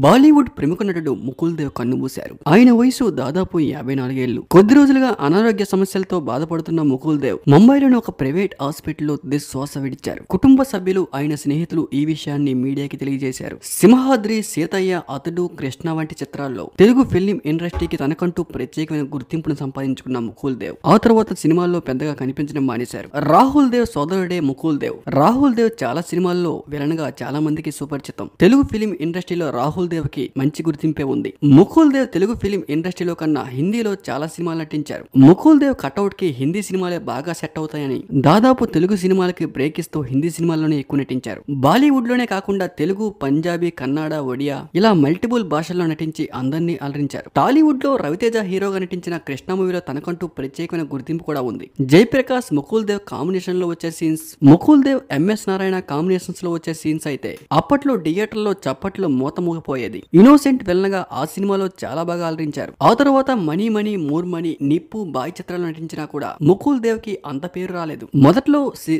బాలీవుడ్ ప్రముఖ నటుడు ముకుల్ దేవ్ కన్నుమూశారు. ఆయన వయసు దాదాపు 54 ఏళ్లు. కొద్ది రోజులుగా అనారోగ్య సమస్యలతో బాధపడుతున్న ముకుల్ దేవ్ ముంబైలోని ఒక ప్రైవేట్ హాస్పిటల్లో తుది శ్వాస విడిచారు. కుటుంబ సభ్యులు, ఆయన స్నేహితులు ఈ విషయాన్ని మీడియాకి తెలియజేశారు. సింహాద్రి, సీతయ్య, అతడు, కృష్ణ వంటి చిత్రాల్లో తెలుగు ఫిల్మ్ ఇండస్ట్రీకి తనకంటూ ప్రత్యేకమైన గుర్తింపును సంపాదించుకున్న ముకుల్ దేవ్ ఆ తర్వాత సినిమాల్లో పెద్దగా కనిపించడం మానేశారు. రాహుల్ దేవ్ సోదరుడే ముకుల్ దేవ్. రాహుల్ దేవ్ చాలా సినిమాల్లో విలన్ గా చాలా మందికి సుపరిచితం. తెలుగు ఫిలిం ఇండస్ట్రీలో రాహుల్ దేవ్ కి మంచి గుర్తింపే ఉంది. ముకుల్ దేవ్ తెలుగు ఫిలిం ఇండస్ట్రీలో కన్నా హిందీలో చాలా సినిమాలు నటించారు. ముకుల్ దేవ్ కటౌట్ కి హిందీ సినిమాలే బాగా సెట్ అవుతాయని దాదాపు తెలుగు సినిమాలకి బ్రేక్ ఇస్తూ హిందీ సినిమాల్లోనే ఎక్కువ నటించారు. బాలీవుడ్ లోనే కాకుండా తెలుగు, పంజాబీ, కన్నడ, ఒడియా ఇలా మల్టిపుల్ భాషల్లో నటించి అందరినీ అలరించారు. టాలీవుడ్ లో రవితేజ హీరోగా నటించిన కృష్ణ మూవీలో తనకంటూ ప్రత్యేకమైన గుర్తింపు కూడా ఉంది. జయప్రకాష్, ముకుల్ దేవ్ కాంబినేషన్ లో వచ్చే scenes, Mukul Dev MS Narayana combinations లో వచ్చే సీన్స్ అయితే అప్పట్లో థియేటర్లో చప్పట్లు మూత మూగిపోయేది. ఇన్నోసెంట్ విలన్గా ఆ సినిమాలో చాలా బాగా అలరించారు. ఆ తర్వాత మనీ మనీ మోర్ మనీ, నిప్పు, బాయ్ చిత్రాలు నటించినా కూడా ముకుల్ దేవ్ కి అంత పేరు రాలేదు. మొదట్లో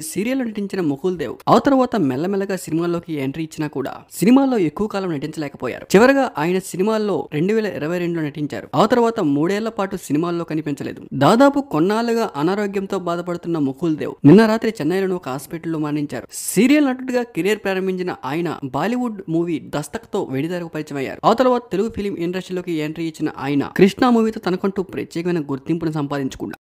సీరియల్ నటించిన ముకుల్ దేవ్ ఆ తర్వాత మెల్లమెల్లగా సినిమాల్లోకి ఎంట్రీ ఇచ్చినా కూడా సినిమాల్లో ఎక్కువ కాలం నటించలేకపోయారు. చివరగా ఆయన సినిమాల్లో 2022లో నటించారు. ఆ తర్వాత 3 ఏళ్ల పాటు సినిమాల్లో కనిపించలేదు. దాదాపు కొన్నాళ్లుగా అనారోగ్యంతో బాధపడుతున్న ముకుల్ దేవ్ నిన్న రాత్రి చెన్నైలోని ఒక హాస్పిటల్లో మరణించారు. సీరియల్ నటుడిగా కెరీర్ ప్రారంభించిన ఆయన బాలీవుడ్ మూవీ దస్తక్ తో వెడిదారకు పరిచయం అయ్యారు. ఆ తర్వాత తెలుగు ఫిలిం ఇండస్ట్రీలోకి ఎంట్రీ ఇచ్చిన ఆయన కృష్ణ మూవీతో తనకంటూ ప్రత్యేకమైన గుర్తింపును సంపాదించుకున్నారు.